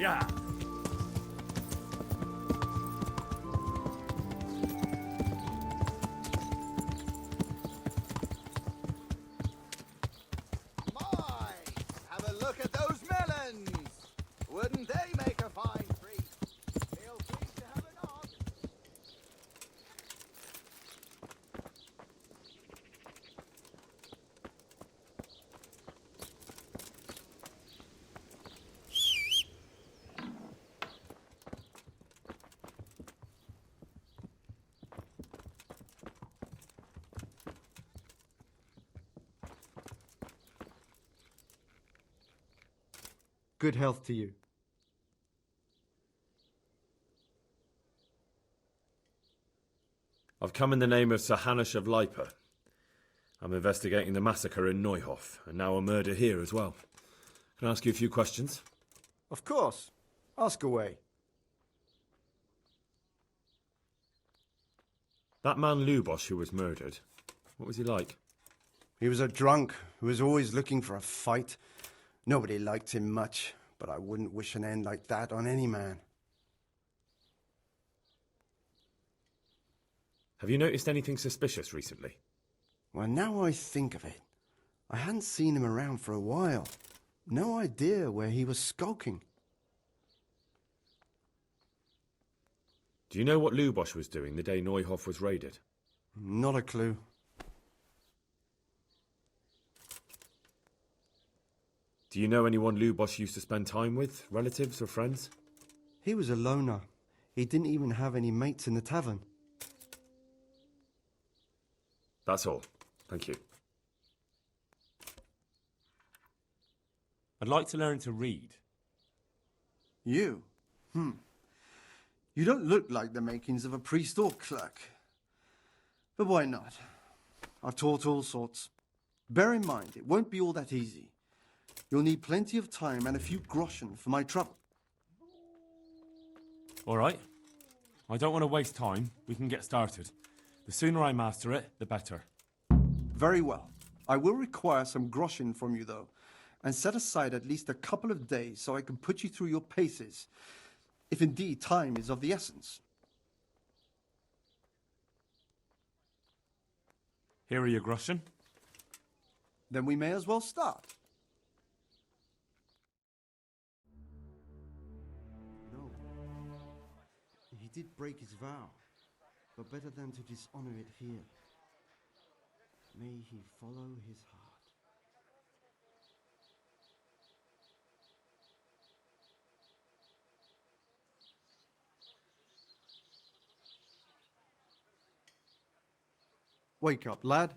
Yeah. Have a look at those melons! Wouldn't they make a fine treat? Feel free to have a nod. Good health to you. I've come in the name of Sir Hanush of Leipa. I'm investigating the massacre in Neuhof, and now a murder here as well. Can I ask you a few questions? Of course. Ask away. That man Lubosh who was murdered, what was he like? He was a drunk who was always looking for a fight. Nobody liked him much, but I wouldn't wish an end like that on any man. Have you noticed anything suspicious recently? Well, now I think of it, I hadn't seen him around for a while. No idea where he was skulking. Do you know what Lubosh was doing the day Neuhof was raided? Not a clue. Do you know anyone Lubosh used to spend time with, relatives or friends? He was a loner. He didn't even have any mates in the tavern. That's all. Thank you. I'd like to learn to read. You? You don't look like the makings of a priest or clerk. But why not? I've taught all sorts. Bear in mind, it won't be all that easy. You'll need plenty of time and a few groschen for my trouble. All right. I don't want to waste time. We can get started. The sooner I master it, the better. Very well. I will require some groschen from you, though, and set aside at least a couple of days so I can put you through your paces, if indeed time is of the essence. Here are your groschen. Then we may as well start. No. He did break his vow, but better than to dishonor it here. May he follow his heart. Wake up, lad.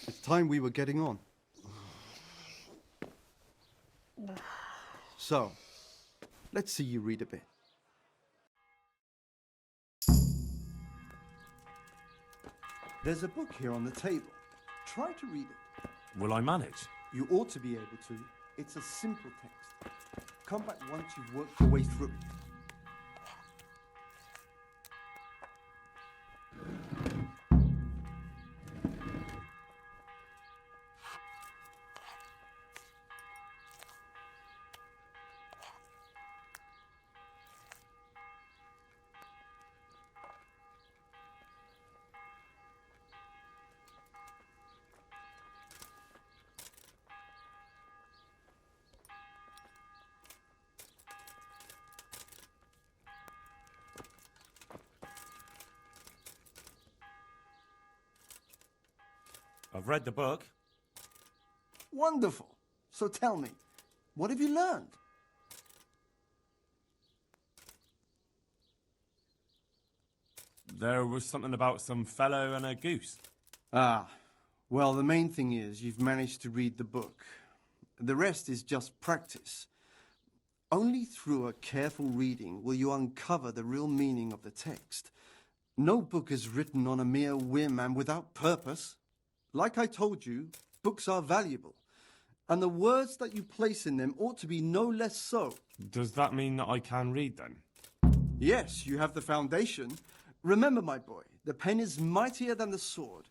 It's time we were getting on. So, let's see you read a bit. There's a book here on the table. Try to read it. Will I manage? You ought to be able to. It's a simple text. Come back once you've worked your way through it. I've read the book. Wonderful. So tell me, what have you learned? There was something about some fellow and a goose. Ah, well, the main thing is you've managed to read the book. The rest is just practice. Only through a careful reading will you uncover the real meaning of the text. No book is written on a mere whim and without purpose. Like I told you, books are valuable, and the words that you place in them ought to be no less so. Does that mean that I can read then? Yes, you have the foundation. Remember, my boy, the pen is mightier than the sword.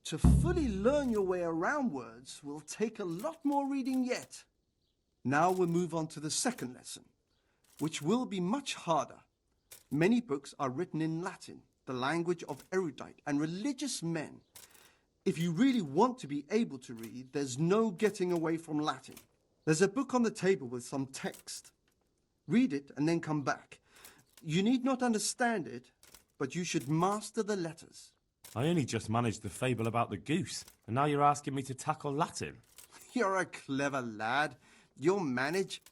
To fully learn your way around words will take a lot more reading yet. Now we'll move on to the second lesson. which will be much harder. Many books are written in Latin, the language of erudite and religious men. If you really want to be able to read, there's no getting away from Latin. There's a book on the table with some text. Read it and then come back. You need not understand it, but you should master the letters. I only just managed the fable about the goose, and now you're asking me to tackle Latin. You're a clever lad. You'll manage.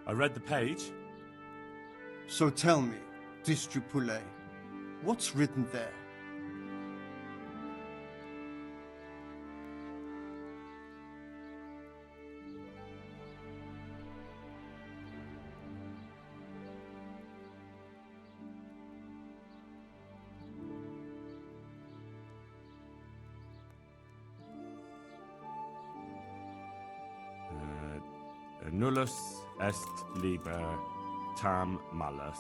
I read the page. So tell me, Distripule, what's written there? Nullus est liber tam malus,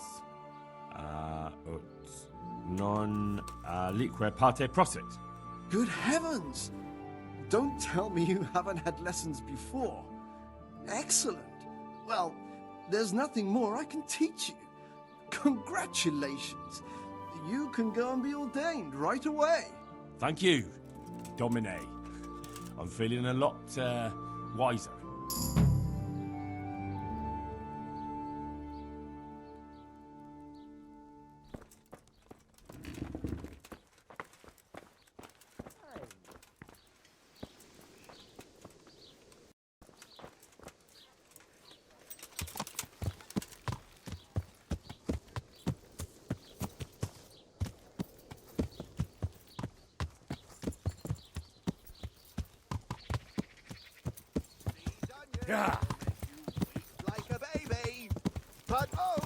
ut non alique parte prosit. Good heavens! Don't tell me you haven't had lessons before. Excellent. Well, there's nothing more I can teach you. Congratulations. You can go and be ordained right away. Thank you, Domine. I'm feeling a lot wiser. Yeah. Like a baby. But oh!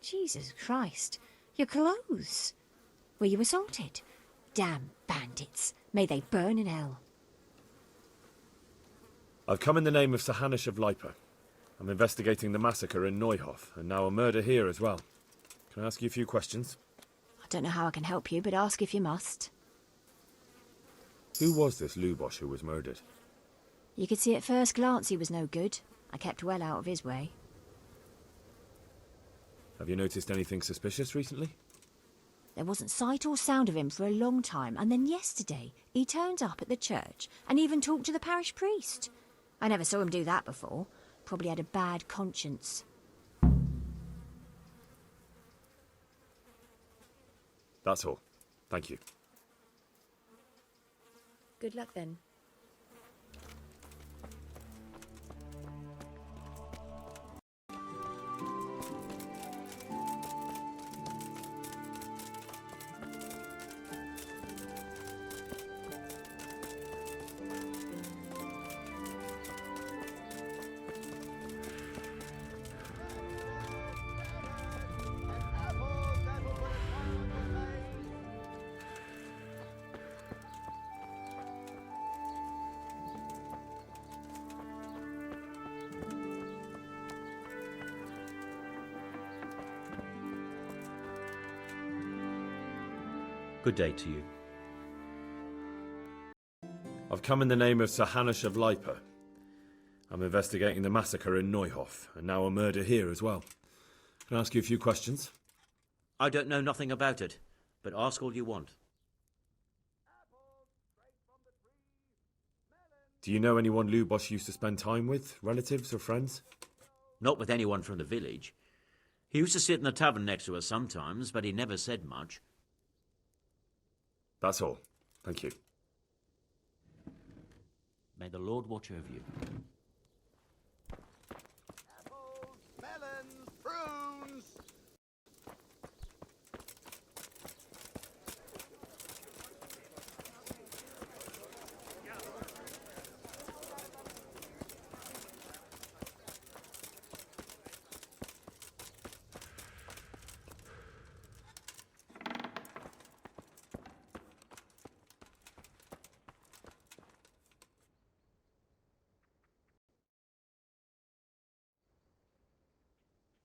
Jesus Christ, your clothes. Were you assaulted? Damn bandits. May they burn in hell. I've come in the name of Sir Hanish of Leipa. I'm investigating the massacre in Neuhof, and now a murder here as well. Can I ask you a few questions? I don't know how I can help you, but ask if you must. Who was this Lubosh who was murdered? You could see at first glance he was no good. I kept well out of his way. Have you noticed anything suspicious recently? There wasn't sight or sound of him for a long time, and then yesterday he turned up at the church and even talked to the parish priest. I never saw him do that before. Probably had a bad conscience. That's all. Thank you. Good luck then. Apples that will put a smile on your face. Good day to you. I've come in the name of Sir Hanush of Leipa. I'm investigating the massacre in Neuhof, and now a murder here as well. Can I ask you a few questions? I don't know nothing about it, but ask all you want. Do you know anyone Lubosh used to spend time with, relatives or friends? Not with anyone from the village. He used to sit in the tavern next to us sometimes, but he never said much. That's all. Thank you. May the Lord watch over you. Apples, melons, prunes.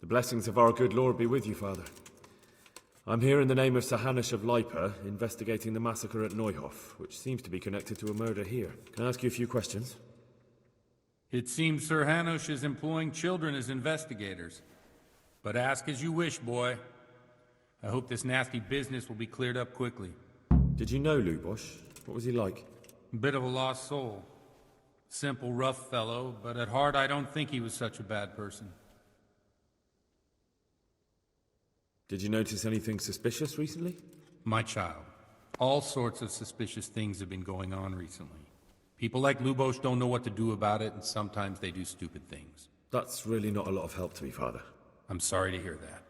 The blessings of our good Lord be with you, Father. I'm here in the name of Sir Hanush of Leipa, investigating the massacre at Neuhof, which seems to be connected to a murder here. Can I ask you a few questions? It seems Sir Hanush is employing children as investigators. But ask as you wish, boy. I hope this nasty business will be cleared up quickly. Did you know Lubosh? What was he like? A bit of a lost soul. Simple, rough fellow, but at heart I don't think he was such a bad person. Did you notice anything suspicious recently? My child, all sorts of suspicious things have been going on recently. People like Lubosh don't know what to do about it, and sometimes they do stupid things. That's really not a lot of help to me, Father. I'm sorry to hear that.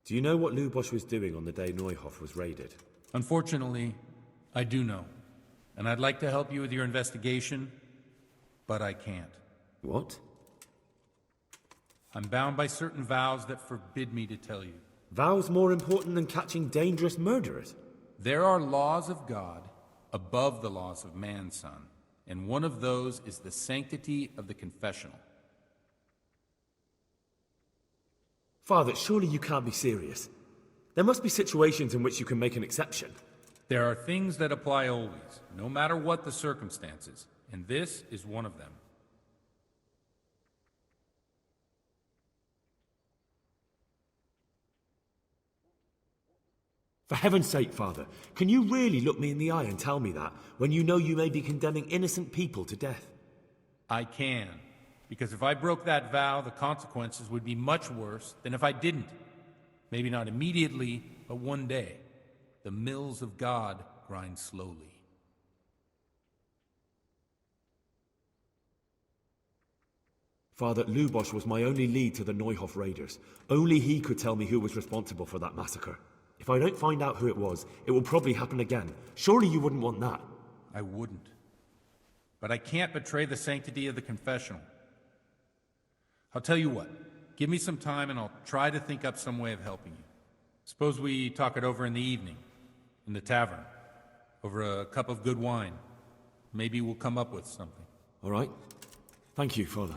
Do you know what Lubosh was doing on the day Neuhof was raided? Unfortunately, I do know. And I'd like to help you with your investigation, but I can't. What? I'm bound by certain vows that forbid me to tell you. Vows more important than catching dangerous murderers? There are laws of God above the laws of man, son, and one of those is the sanctity of the confessional. Father, surely you can't be serious. There must be situations in which you can make an exception. There are things that apply always, no matter what the circumstances, and this is one of them. For heaven's sake, Father, can you really look me in the eye and tell me that, when you know you may be condemning innocent people to death? I can, because if I broke that vow, the consequences would be much worse than if I didn't. Maybe not immediately, but one day. The mills of God grind slowly. Father, Lubosh was my only lead to the Neuhof raiders. Only he could tell me who was responsible for that massacre. If I don't find out who it was, it will probably happen again. Surely you wouldn't want that. I wouldn't. But I can't betray the sanctity of the confessional. I'll tell you what. Give me some time and I'll try to think up some way of helping you. Suppose we talk it over in the evening, in the tavern, over a cup of good wine. Maybe we'll come up with something. All right. Thank you, Father.